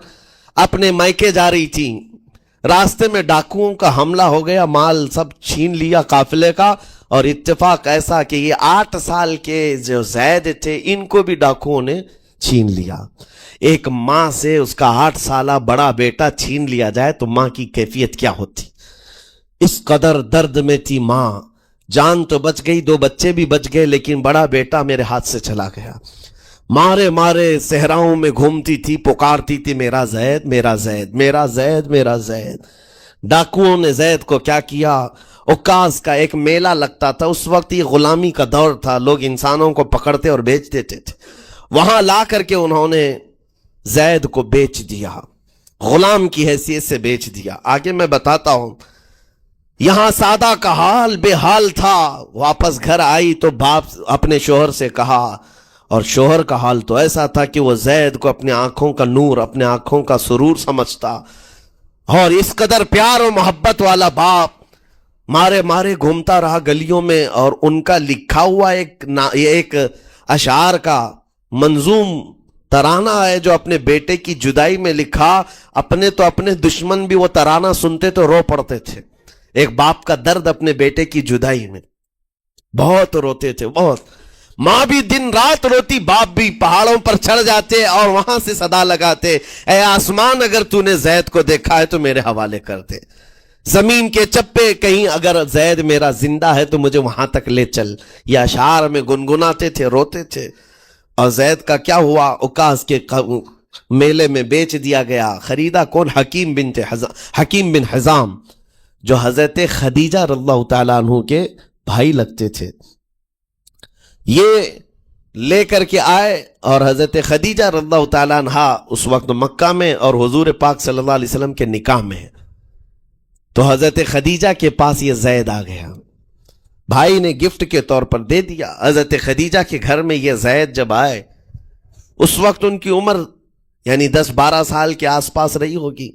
اپنے مائکے جا رہی تھی، راستے میں ڈاکوؤں کا حملہ ہو گیا، مال سب چھین لیا قافلے کا، اور اتفاق ایسا کہ یہ 8 سال کے جو زید تھے ان کو بھی ڈاکوؤں نے چھین لیا۔ ایک ماں سے اس کا 8 سالہ بڑا بیٹا چھین لیا جائے تو ماں کی کیفیت کیا ہوتی، اس قدر درد میں تھی ماں۔ جان تو بچ گئی، 2 بچے بھی بچ گئے، لیکن بڑا بیٹا میرے ہاتھ سے چلا گیا۔ مارے مارے صحراؤں میں گھومتی تھی، پکارتی تھی میرا زید میرا زید میرا زید میرا زید۔ ڈاکوؤں نے زید کو کیا کیا، عکاظ کا ایک میلہ لگتا تھا، اس وقت یہ غلامی کا دور تھا، لوگ انسانوں کو پکڑتے اور بیچ دیتے تھے، وہاں لا کر کے انہوں نے زید کو بیچ دیا، غلام کی حیثیت سے بیچ دیا۔ آگے میں بتاتا ہوں۔ یہاں سعدہ کا حال بے حال تھا، واپس گھر آئی تو باپ اپنے شوہر سے کہا، اور شوہر کا حال تو ایسا تھا کہ وہ زید کو اپنے آنکھوں کا نور، اپنے آنکھوں کا سرور سمجھتا، اور اس قدر پیار و محبت والا باپ مارے مارے گھومتا رہا گلیوں میں، اور ان کا لکھا ہوا ایک اشعار کا منظوم ترانہ ہے جو اپنے بیٹے کی جدائی میں لکھا۔ اپنے تو اپنے دشمن بھی وہ ترانہ سنتے تو رو پڑتے تھے، ایک باپ کا درد اپنے بیٹے کی جدائی میں، بہت روتے تھے، بہت۔ ماں بھی دن رات روتی، باپ بھی پہاڑوں پر چڑھ جاتے اور وہاں سے صدا لگاتے، اے آسمان اگر تو نے زید کو دیکھا ہے تو میرے حوالے کر دے، زمین کے چپے کہیں اگر زید میرا زندہ ہے تو مجھے وہاں تک لے چل۔ یہ اشعار میں گنگناتے تھے، روتے تھے۔ اور زید کا کیا ہوا، عکاظ کے میلے میں بیچ دیا گیا۔ خریدا کون؟ حکیم بن حزام، جو حضرت خدیجہ رضی اللہ تعالیٰ عنہ کے بھائی لگتے تھے۔ یہ لے کر کے آئے، اور حضرت خدیجہ رضی اللہ تعالیٰ عنہ اس وقت مکہ میں اور حضور پاک صلی اللہ علیہ وسلم کے نکاح میں، تو حضرت خدیجہ کے پاس یہ زید آ گیا، بھائی نے گفٹ کے طور پر دے دیا۔ حضرت خدیجہ کے گھر میں یہ زید جب آئے، اس وقت ان کی عمر یعنی 10-12 سال کے آس پاس رہی ہوگی،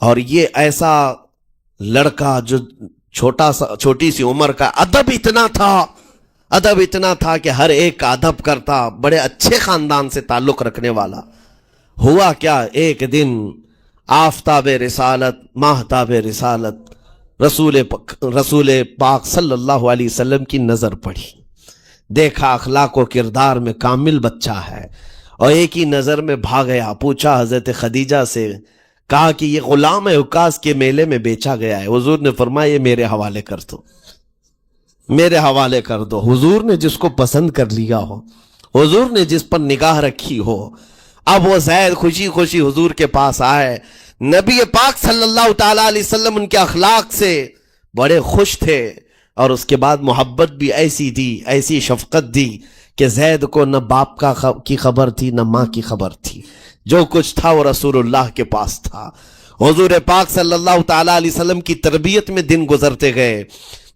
اور یہ ایسا لڑکا جو چھوٹی سی عمر کا، ادب اتنا تھا کہ ہر ایک کا ادب کرتا، بڑے اچھے خاندان سے تعلق رکھنے والا۔ ہوا کیا، ایک دن آفتاب رسالت، ماہتاب رسالت رسول پاک صلی اللہ علیہ وسلم کی نظر پڑی، دیکھا اخلاق و کردار میں کامل بچہ ہے، اور ایک ہی نظر میں بھاگ گیا۔ پوچھا حضرت خدیجہ سے، کہا کہ یہ غلام عکاظ کے میلے میں بیچا گیا ہے۔ حضور نے فرمایا یہ میرے حوالے کر دو، میرے حوالے کر دو۔ حضور نے جس کو پسند کر لیا ہو، حضور نے جس پر نگاہ رکھی ہو۔ اب وہ زید خوشی خوشی حضور کے پاس آئے، نبی پاک صلی اللہ تعالیٰ علیہ وسلم ان کے اخلاق سے بڑے خوش تھے، اور اس کے بعد محبت بھی ایسی دی، ایسی شفقت دی کہ زید کو نہ باپ کی خبر تھی نہ ماں کی خبر تھی، جو کچھ تھا وہ رسول اللہ کے پاس تھا۔ حضور پاک صلی اللہ تعالیٰ علیہ وسلم کی تربیت میں دن گزرتے گئے،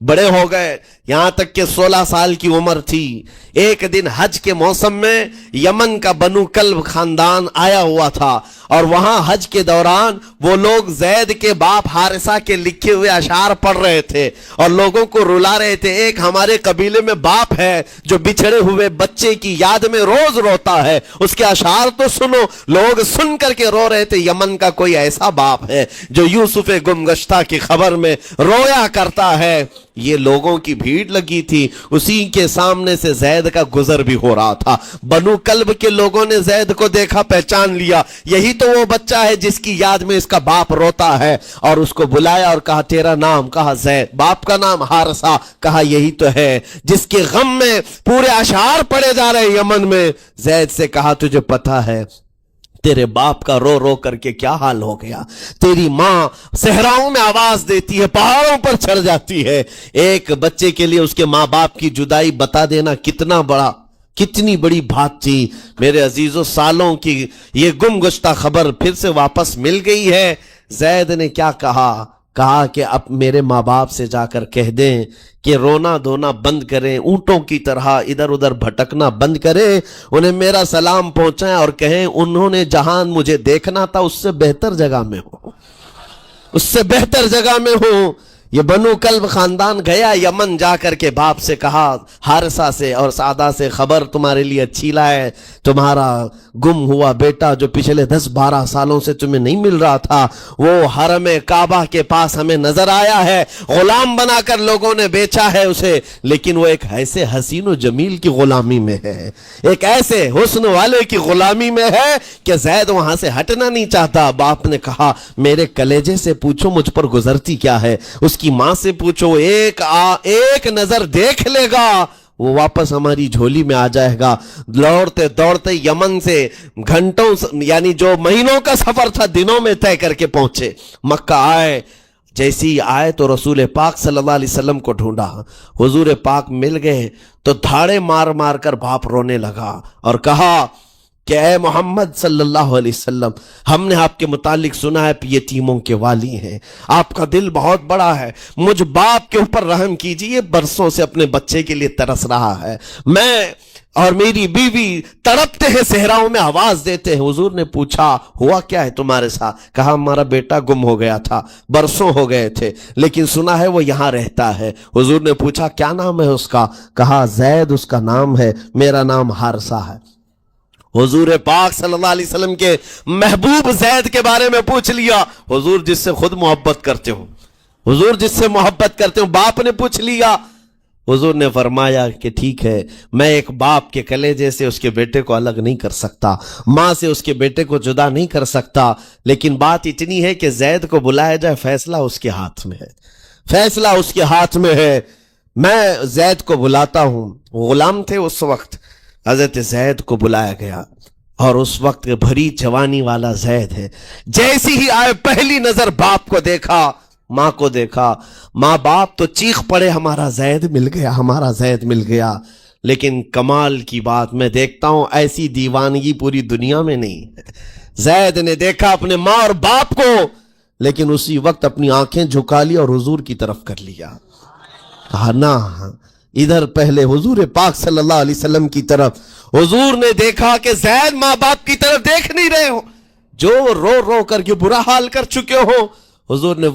بڑے ہو گئے، یہاں تک کہ 16 سال کی عمر تھی۔ ایک دن حج کے موسم میں یمن کا بنو کلب خاندان آیا ہوا تھا، اور وہاں حج کے دوران وہ لوگ زید کے باپ حارثہ کے لکھے ہوئے اشعار پڑھ رہے تھے اور لوگوں کو رلا رہے تھے. ایک ہمارے قبیلے میں باپ ہے جو بچھڑے ہوئے بچے کی یاد میں روز روتا ہے, اس کے اشعار تو سنو. لوگ سن کر کے رو رہے تھے, یمن کا کوئی ایسا باپ ہے جو یوسف گم گشتہ کی خبر میں رویا کرتا ہے. یہ لوگوں کی بھیڑ لگی تھی, اسی کے سامنے سے زید کا گزر بھی ہو رہا تھا. بنو کلب کے لوگوں نے زید کو دیکھا, پہچان لیا, یہی تو وہ بچہ ہے جس کی یاد میں اس کا باپ روتا ہے, اور اس کو بلایا اور کہا تیرا نام؟ کہا زید. باپ کا نام حارثہ. کہا یہی تو ہے جس کے غم میں پورے اشعار پڑے جا رہے یمن میں. زید سے کہا تجھے پتا ہے تیرے باپ کا رو رو کر کے کیا حال ہو گیا؟ تیری ماں صحراؤں میں آواز دیتی ہے, پہاڑوں پر چڑھ جاتی ہے. ایک بچے کے لیے اس کے ماں باپ کی جدائی بتا دینا کتنی بڑی بات تھی. میرے عزیزوں, سالوں کی یہ گم گشتہ خبر پھر سے واپس مل گئی ہے. زید نے کیا کہا کہ اب میرے ماں باپ سے جا کر کہہ دیں کہ رونا دھونا بند کریں, اونٹوں کی طرح ادھر ادھر بھٹکنا بند کریں, انہیں میرا سلام پہنچائیں اور کہیں انہوں نے جہاں مجھے دیکھنا تھا اس سے بہتر جگہ میں ہوں. یہ بنو کلب خاندان گیا یمن, جا کر کے باپ سے کہا حارثہ سے اور سعدہ سے, خبر تمہارے لیے اچھی لائے, تمہارا گم ہوا بیٹا جو پچھلے 10-12 سالوں سے تمہیں نہیں مل رہا تھا وہ حرم کعبہ کے پاس ہمیں نظر آیا ہے. غلام بنا کر لوگوں نے بیچا ہے اسے, لیکن وہ ایک ایسے حسین و جمیل کی غلامی میں ہے, ایک ایسے حسن والے کی غلامی میں ہے کہ زید وہاں سے ہٹنا نہیں چاہتا. باپ نے کہا میرے کلیجے سے پوچھو مجھ پر گزرتی کیا ہے, اس کی ماں سے پوچھو, ایک نظر دیکھ لے گا وہ واپس ہماری جھولی میں آ جائے گا. دوڑتے دوڑتے یمن سے گھنٹوں یعنی جو مہینوں کا سفر تھا دنوں میں طے کر کے پہنچے. مکہ آئے, جیسی آئے تو رسول پاک صلی اللہ علیہ وسلم کو ڈھونڈا. حضور پاک مل گئے تو دھاڑے مار مار کر باپ رونے لگا اور کہا کہ اے محمد صلی اللہ علیہ وسلم, ہم نے آپ کے متعلق سنا ہے یتیموں کے والی ہیں, آپ کا دل بہت بڑا ہے, مجھ باپ کے اوپر رحم کیجئے, برسوں سے اپنے بچے کے لیے ترس رہا ہے, میں اور میری بیوی تڑپتے ہیں, صحراؤں میں آواز دیتے ہیں. حضور نے پوچھا ہوا کیا ہے تمہارے ساتھ؟ کہا ہمارا بیٹا گم ہو گیا تھا, برسوں ہو گئے تھے, لیکن سنا ہے وہ یہاں رہتا ہے. حضور نے پوچھا کیا نام ہے اس کا؟ کہا زید اس کا نام ہے, میرا نام حارثہ ہے. حضور پاک صلی اللہ علیہ وسلم کے محبوب زید کے بارے میں پوچھ لیا. حضور جس سے خود محبت کرتے ہو, باپ نے پوچھ لیا. حضور نے فرمایا کہ ٹھیک ہے, میں ایک باپ کے کلیجے سے اس کے بیٹے کو الگ نہیں کر سکتا, ماں سے اس کے بیٹے کو جدا نہیں کر سکتا, لیکن بات اتنی ہے کہ زید کو بلایا جائے, فیصلہ اس کے ہاتھ میں ہے. میں زید کو بلاتا ہوں. غلام تھے اس وقت, حضرت زید کو بلایا گیا اور اس وقت بھری جوانی والا زید ہے. جیسی ہی آئے پہلی نظر باپ کو دیکھا, ماں کو دیکھا, ماں باپ تو چیخ پڑے ہمارا زید مل گیا. لیکن کمال کی بات میں دیکھتا ہوں ایسی دیوانگی پوری دنیا میں نہیں ہے. زید نے دیکھا اپنے ماں اور باپ کو, لیکن اسی وقت اپنی آنکھیں جھکا لی اور حضور کی طرف کر لیا. کہا نا ادھر پہلے حضور پاک صلی اللہ علیہ وسلم کی طرف. حضور نے دیکھا کہ زید ماں باپ کی طرف دیکھ نہیں رہے ہو, جو رو رو کر کے برا حال کر چکے ہو. حضور نے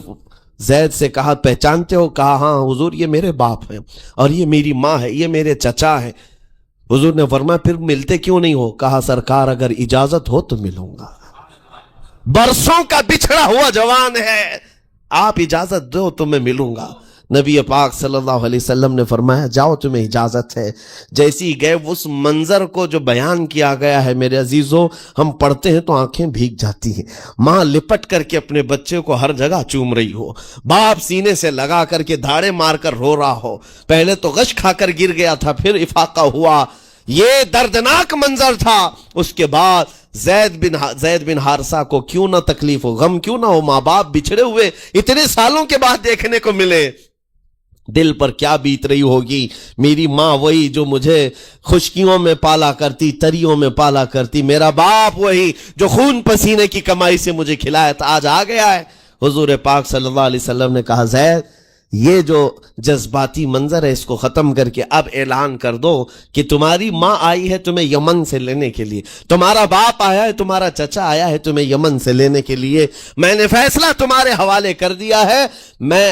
زید سے کہا پہچانتے ہو؟ کہا ہاں حضور, یہ میرے باپ ہیں اور یہ میری ماں ہے, یہ میرے چچا ہیں. حضور نے فرمایا پھر ملتے کیوں نہیں ہو؟ کہا سرکار اگر اجازت ہو تو ملوں گا, برسوں کا بچھڑا ہوا جوان ہے, آپ اجازت دو تو میں ملوں گا. نبی پاک صلی اللہ علیہ وسلم نے فرمایا جاؤ تمہیں اجازت ہے. جیسی گئے اس منظر کو جو بیان کیا گیا ہے میرے عزیزوں, ہم پڑھتے ہیں تو آنکھیں بھیگ جاتی ہیں. ماں لپٹ کر کے اپنے بچے کو ہر جگہ چوم رہی ہو, باپ سینے سے لگا کر کے دھاڑے مار کر رو رہا ہو. پہلے تو غش کھا کر گر گیا تھا, پھر افاقہ ہوا, یہ دردناک منظر تھا. اس کے بعد زید بن حارثہ کو کیوں نہ تکلیف ہو, غم کیوں نہ ہو, ماں باپ بچھڑے ہوئے اتنے سالوں کے بعد دیکھنے کو ملے. دل پر کیا بیت رہی ہوگی. میری ماں وہی جو مجھے خشکیوں میں پالا کرتی, تریوں میں پالا کرتی, میرا باپ وہی جو خون پسینے کی کمائی سے مجھے کھلایا تھا, آج آ گیا ہے. حضور پاک صلی اللہ علیہ وسلم نے کہا زید یہ جو جذباتی منظر ہے اس کو ختم کر کے اب اعلان کر دو کہ تمہاری ماں آئی ہے تمہیں یمن سے لینے کے لیے، تمہارا باپ آیا ہے، تمہارا چچا آیا ہے تمہیں یمن سے لینے کے لیے، میں نے فیصلہ تمہارے حوالے کر دیا ہے، میں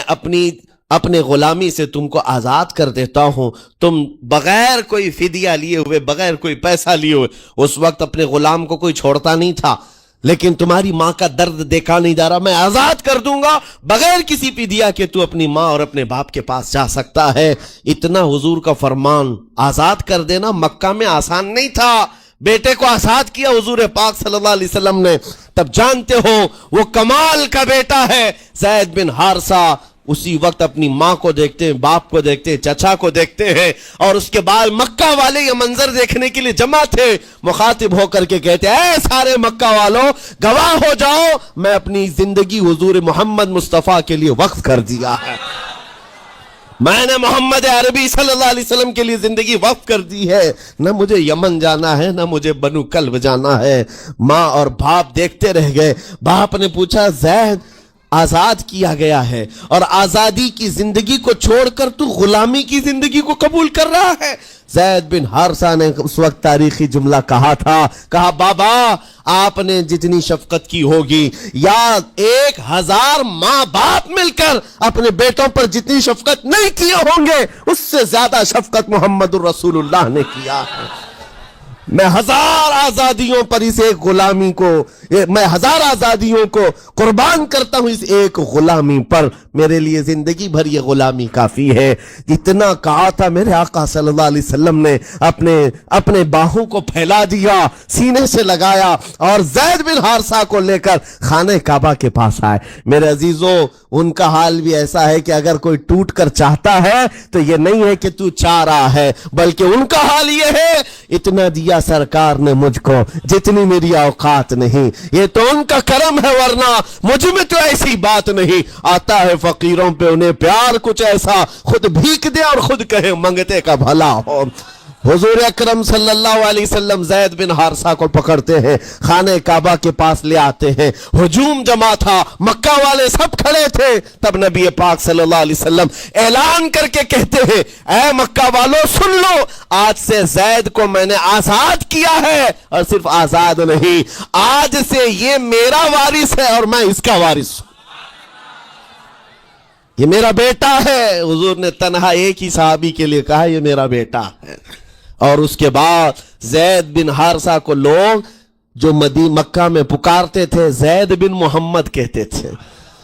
اپنے غلامی سے تم کو آزاد کر دیتا ہوں، تم بغیر کوئی فدیہ لیے ہوئے، بغیر کوئی پیسہ لیے ہوئے، اس وقت اپنے غلام کو کوئی چھوڑتا نہیں تھا، لیکن تمہاری ماں کا درد دیکھا نہیں جا رہا، میں آزاد کر دوں گا بغیر کسی فدیہ کے، تو اپنی ماں اور اپنے باپ کے پاس جا سکتا ہے۔ اتنا حضور کا فرمان، آزاد کر دینا مکہ میں آسان نہیں تھا، بیٹے کو آزاد کیا حضور پاک صلی اللہ علیہ وسلم نے، تب جانتے ہو وہ کمال کا بیٹا ہے زید بن حارثہ، اسی وقت اپنی ماں کو دیکھتے ہیں، باپ کو دیکھتے ہیں، چچا کو دیکھتے ہیں، اور اس کے بعد مکہ والے یہ منظر دیکھنے کے لیے جمع تھے، مخاطب ہو کر کے کہتے ہیں اے سارے مکہ والوں گواہ ہو جاؤ، میں اپنی زندگی حضور محمد مصطفیٰ کے لیے وقف کر دیا ہے، میں نے محمد عربی صلی اللہ علیہ وسلم کے لیے زندگی وقف کر دی ہے، نہ مجھے یمن جانا ہے، نہ مجھے بنو کلب جانا ہے۔ ماں اور باپ دیکھتے رہ گئے، باپ نے پوچھا زید آزاد کیا گیا ہے اور آزادی کی زندگی کو چھوڑ کر تو غلامی کی زندگی کو قبول کر رہا ہے؟ زید بن حارثہ نے اس وقت تاریخی جملہ کہا تھا، کہا بابا آپ نے جتنی شفقت کی ہوگی یا 1000 ماں باپ مل کر اپنے بیٹوں پر جتنی شفقت نہیں کیے ہوں گے اس سے زیادہ شفقت محمد الرسول اللہ نے کیا ہے۔ میں 1000 آزادیوں پر اس ایک غلامی کو، میں 1000 آزادیوں کو قربان کرتا ہوں اس ایک غلامی پر، میرے لیے زندگی بھر یہ غلامی کافی ہے۔ اتنا کہا تھا میرے آقا صلی اللہ علیہ وسلم نے اپنے باہوں کو پھیلا دیا، سینے سے لگایا اور زید بن حارثہ کو لے کر خانہ کعبہ کے پاس آئے۔ میرے عزیزو ان کا حال بھی ایسا ہے کہ اگر کوئی ٹوٹ کر چاہتا ہے تو یہ نہیں ہے کہ تو چاہ رہا ہے، بلکہ ان کا حال یہ ہے اتنا دیا سرکار نے مجھ کو جتنی میری اوقات نہیں، یہ تو ان کا کرم ہے ورنہ مجھ میں تو ایسی بات نہیں، آتا ہے فقیروں پہ انہیں پیار کچھ ایسا، خود بھیک دے اور خود کہے منگتے کا بھلا ہو۔ حضور اکرم صلی اللہ علیہ وسلم زید بن حارثہ کو پکڑتے ہیں، خانہ کعبہ کے پاس لے آتے ہیں، ہجوم جمع تھا، مکہ والے سب کھڑے تھے، تب نبی پاک صلی اللہ علیہ وسلم اعلان کر کے کہتے ہیں اے مکہ والوں سن لو، آج سے زید کو میں نے آزاد کیا ہے، اور صرف آزاد نہیں، آج سے یہ میرا وارث ہے اور میں اس کا وارث ہوں، یہ میرا بیٹا ہے۔ حضور نے تنہا ایک ہی صحابی کے لیے کہا یہ میرا بیٹا ہے، اور اس کے بعد زید بن حارثہ کو لوگ جو مکہ میں پکارتے تھے زید بن محمد کہتے تھے،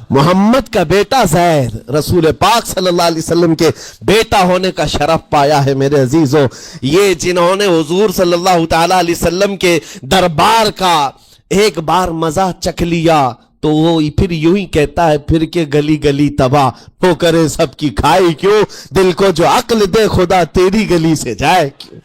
محمد کا بیٹا زید، رسول پاک صلی اللہ علیہ وسلم کے بیٹا ہونے کا شرف پایا ہے۔ میرے عزیزو یہ جنہوں نے حضور صلی اللہ تعالی علیہ وسلم کے دربار کا ایک بار مزہ چکھ لیا تو وہ پھر یوں ہی کہتا ہے پھر کے گلی گلی تباہ ٹھوکریں سب کی کھائی کیوں، دل کو جو عقل دے خدا تیری گلی سے جائے کیوں۔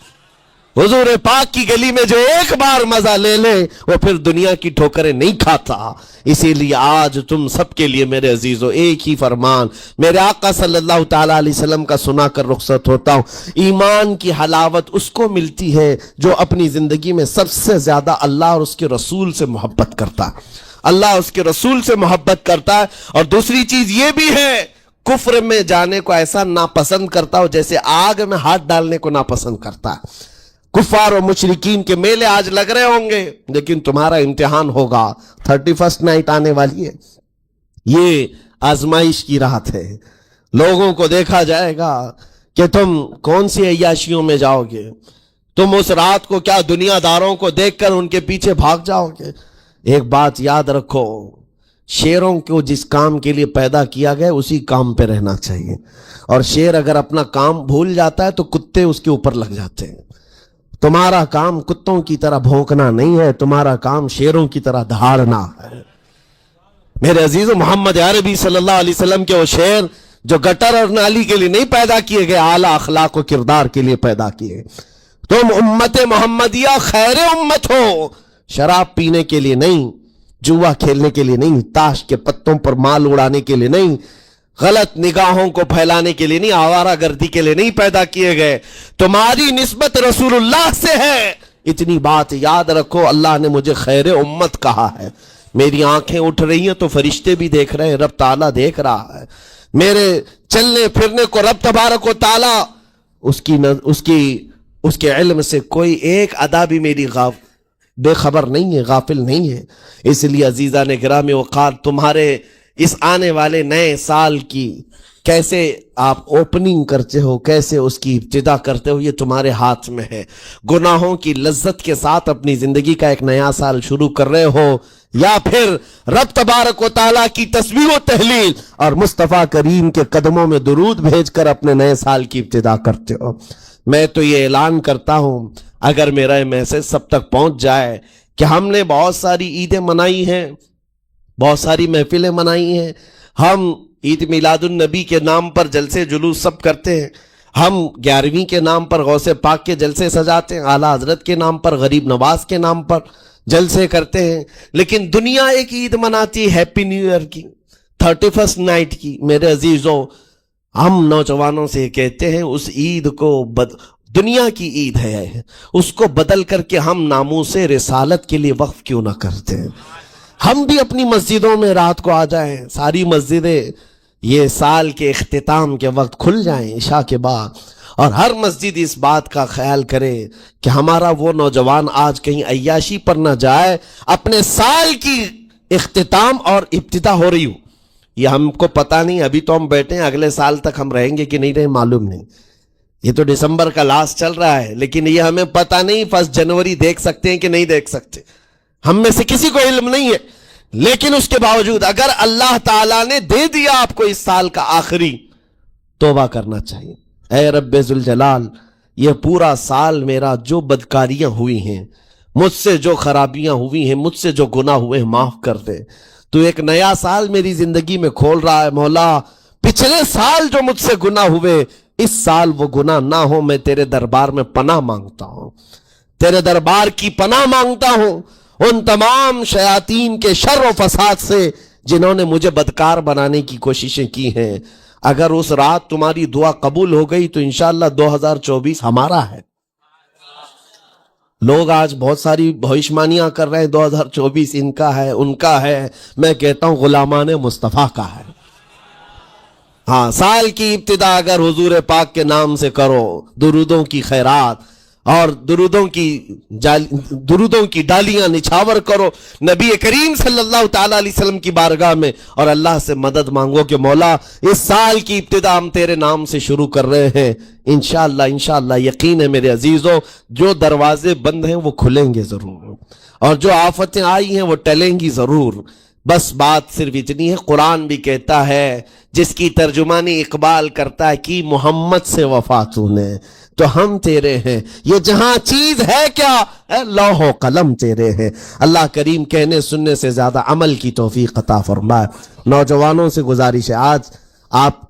حضور پاک کی گلی میں جو ایک بار مزہ لے لے وہ پھر دنیا کی ٹھوکریں نہیں کھاتا۔ اسی لیے آج تم سب کے لیے میرے عزیزو ایک ہی فرمان میرے آقا صلی اللہ تعالیٰ علیہ وسلم کا سنا کر رخصت ہوتا ہوں، ایمان کی حلاوت اس کو ملتی ہے جو اپنی زندگی میں سب سے زیادہ اللہ اور اس کے رسول سے محبت کرتا ہے، اللہ اس کے رسول سے محبت کرتا ہے۔ اور دوسری چیز یہ بھی ہے کفر میں جانے کو ایسا ناپسند کرتا ہو جیسے آگ میں ہاتھ ڈالنے کو ناپسند کرتا ہے۔ کفار و مشرکین کے میلے آج لگ رہے ہوں گے لیکن تمہارا امتحان ہوگا، 31 نائٹ آنے والی ہے، یہ آزمائش کی رات ہے، لوگوں کو دیکھا جائے گا کہ تم کون سی عیاشیوں میں جاؤ گے، تم اس رات کو کیا دنیا داروں کو دیکھ کر ان کے پیچھے بھاگ جاؤ گے۔ ایک بات یاد رکھو، شیروں کو جس کام کے لیے پیدا کیا گیا اسی کام پہ رہنا چاہیے، اور شیر اگر اپنا کام بھول جاتا ہے تو کتے اس کے اوپر لگ جاتے ہیں۔ تمہارا کام کتوں کی طرح بھونکنا نہیں ہے، تمہارا کام شیروں کی طرح دھاڑنا ہے۔ میرے عزیزو محمد عربی صلی اللہ علیہ وسلم کے وہ شیر جو گٹر اور نالی کے لیے نہیں پیدا کیے گئے، اعلیٰ اخلاق و کردار کے لیے پیدا کیے۔ تم امت محمدیہ خیر امت ہو، شراب پینے کے لیے نہیں، جوا کھیلنے کے لیے نہیں، تاش کے پتوں پر مال اڑانے کے لیے نہیں، غلط نگاہوں کو پھیلانے کے لیے نہیں، آوارہ گردی کے لیے نہیں پیدا کیے گئے، تمہاری نسبت رسول اللہ سے ہے۔ اتنی بات یاد رکھو، اللہ نے مجھے خیر امت کہا ہے، میری آنکھیں اٹھ رہی ہیں تو فرشتے بھی دیکھ رہے ہیں، رب تعالیٰ دیکھ رہا ہے، میرے چلنے پھرنے کو رب تبارک و تعالی اس کے علم سے کوئی ایک ادا بھی میری بے خبر نہیں ہے، غافل نہیں ہے۔ اس لیے عزیزان گرامی وقار، تمہارے اس آنے والے نئے سال کی کیسے آپ اوپننگ کرتے ہو، کیسے اس کی ابتدا کرتے ہو، یہ تمہارے ہاتھ میں ہے۔ گناہوں کی لذت کے ساتھ اپنی زندگی کا ایک نیا سال شروع کر رہے ہو، یا پھر رب تبارک و تعالیٰ کی تسبیح و تہلیل اور مصطفیٰ کریم کے قدموں میں درود بھیج کر اپنے نئے سال کی ابتدا کرتے ہو۔ میں تو یہ اعلان کرتا ہوں، اگر میرا یہ میسج سب تک پہنچ جائے کہ ہم نے بہت ساری عیدیں منائی ہیں، بہت ساری محفلیں منائی ہیں، ہم عید میلاد النبی کے نام پر جلسے جلوس سب کرتے ہیں، ہم 11ویں کے نام پر غوث پاک کے جلسے سجاتے ہیں، اعلیٰ حضرت کے نام پر، غریب نواز کے نام پر جلسے کرتے ہیں، لیکن دنیا ایک عید مناتی ہے ہیپی نیو ایئر کی، 31 نائٹ کی۔ میرے عزیزوں، ہم نوجوانوں سے کہتے ہیں اس عید کو دنیا کی عید ہے، اس کو بدل کر کے ہم ناموس رسالت کے لیے وقف کیوں نہ کرتے ہیں؟ ہم بھی اپنی مسجدوں میں رات کو آ جائیں، ساری مسجدیں یہ سال کے اختتام کے وقت کھل جائیں عشاء کے بعد، اور ہر مسجد اس بات کا خیال کرے کہ ہمارا وہ نوجوان آج کہیں عیاشی پر نہ جائے، اپنے سال کی اختتام اور ابتدا ہو رہی ہو۔ یہ ہم کو پتہ نہیں، ابھی تو ہم بیٹھے ہیں، اگلے سال تک ہم رہیں گے کہ نہیں رہیں معلوم نہیں، یہ تو دسمبر کا لاسٹ چل رہا ہے، لیکن یہ ہمیں پتہ نہیں 1 جنوری دیکھ سکتے ہیں کہ نہیں دیکھ سکتے، ہم میں سے کسی کو علم نہیں ہے۔ لیکن اس کے باوجود اگر اللہ تعالیٰ نے دے دیا آپ کو اس سال کا آخری، توبہ کرنا چاہیے۔ اے رب ذوالجلال، یہ پورا سال میرا جو بدکاریاں ہوئی ہیں، مجھ سے جو خرابیاں ہوئی ہیں، مجھ سے جو گناہ ہوئے ہیں، معاف کر دے۔ تو ایک نیا سال میری زندگی میں کھول رہا ہے، مولا پچھلے سال جو مجھ سے گناہ ہوئے، اس سال وہ گناہ نہ ہو۔ میں تیرے دربار میں پناہ مانگتا ہوں، تیرے دربار کی پناہ مانگتا ہوں ان تمام شیاطین کے شر و فساد سے جنہوں نے مجھے بدکار بنانے کی کوششیں کی ہیں۔ اگر اس رات تمہاری دعا قبول ہو گئی تو انشاءاللہ 2024 ہمارا ہے۔ لوگ آج بہت ساری بھوشمانیاں کر رہے ہیں، 2024 ان کا ہے، ان کا ہے۔ میں کہتا ہوں غلامان مصطفیٰ کا ہے۔ ہاں، سال کی ابتدا اگر حضور پاک کے نام سے کرو، درودوں کی خیرات اور درودوں کی ڈالیاں نچھاور کرو نبی کریم صلی اللہ تعالیٰ علیہ وسلم کی بارگاہ میں، اور اللہ سے مدد مانگو کہ مولا اس سال کی ابتدا ہم تیرے نام سے شروع کر رہے ہیں، انشاءاللہ یقین ہے میرے عزیزوں، جو دروازے بند ہیں وہ کھلیں گے ضرور، اور جو آفتیں آئی ہیں وہ ٹلیں گی ضرور۔ بس بات صرف اتنی ہے، قرآن بھی کہتا ہے، جس کی ترجمانی اقبال کرتا ہے کہ محمد سے وفا تو نے، تو ہم تیرے ہیں، یہ جہاں چیز ہے کیا، اے لوح و قلم تیرے ہیں۔ اللہ کریم کہنے سننے سے زیادہ عمل کی توفیق عطا فرمائے۔ نوجوانوں سے گزارش ہے، آج آپ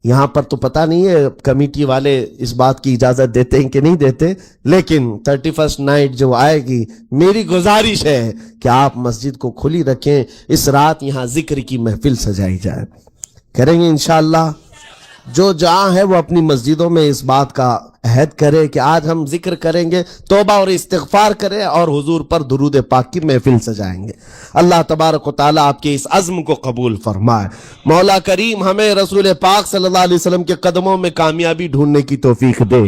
یہاں پر تو پتہ نہیں ہے کمیٹی والے اس بات کی اجازت دیتے ہیں کہ نہیں دیتے، لیکن 31 نائٹ جو آئے گی، میری گزارش ہے کہ آپ مسجد کو کھلی رکھیں، اس رات یہاں ذکر کی محفل سجائی جائے، کریں گے انشاءاللہ۔ جو جہاں ہے وہ اپنی مسجدوں میں اس بات کا عہد کرے کہ آج ہم ذکر کریں گے، توبہ اور استغفار کریں، اور حضور پر درود پاک کی محفل سجائیں گے۔ اللہ تبارک و تعالیٰ آپ کے اس عزم کو قبول فرمائے۔ مولا کریم ہمیں رسول پاک صلی اللہ علیہ وسلم کے قدموں میں کامیابی ڈھونڈنے کی توفیق دے۔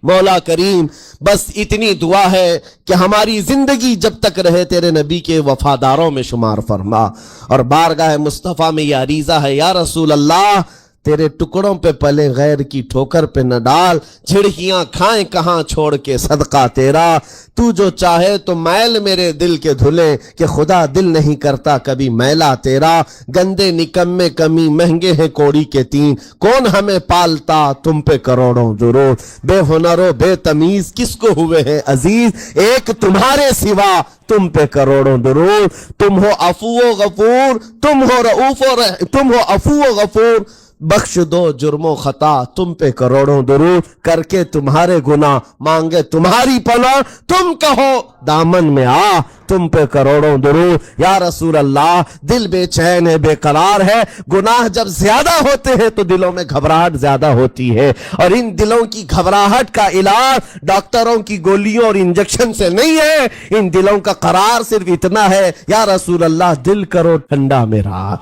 مولا کریم بس اتنی دعا ہے کہ ہماری زندگی جب تک رہے تیرے نبی کے وفاداروں میں شمار فرما، اور بارگاہ مصطفیٰ میں یہ عریضہ ہے، یا رسول اللہ تیرے ٹکڑوں پہ پلے غیر کی ٹھوکر پہ نہ ڈال، جھڑکیاں کھائیں کہاں چھوڑ کے صدقہ تیرا، تو جو چاہے تو میل میرے دل کے دھلے، کہ خدا دل نہیں کرتا کبھی میلا تیرا، گندے نکمے کمی مہنگے ہیں کوڑی کے 3، کون ہمیں پالتا تم پہ کروڑوں درود، بے ہنر و بے تمیز کس کو ہوئے ہیں عزیز، ایک تمہارے سوا تم پہ کروڑوں درود، تم ہو عفو و غفور، تم ہو عفو و غفور، بخش دو جرم و خطا تم پہ کروڑوں درود، کر کے تمہارے گناہ مانگے تمہاری پناہ، تم کہو دامن میں آ تم پہ کروڑوں درود۔ یا رسول اللہ دل بے چین ہے، بے قرار ہے، گناہ جب زیادہ ہوتے ہیں تو دلوں میں گھبراہٹ زیادہ ہوتی ہے، اور ان دلوں کی گھبراہٹ کا علاج ڈاکٹروں کی گولیوں اور انجیکشن سے نہیں ہے، ان دلوں کا قرار صرف اتنا ہے، یا رسول اللہ دل کرو ٹھنڈا میرا،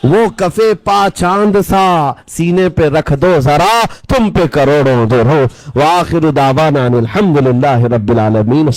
وہ کفے پا چاند سا سینے پہ رکھ دو ذرا تم پہ کروڑوں درود۔ وآخر دعوانا الحمدللہ رب العالمین۔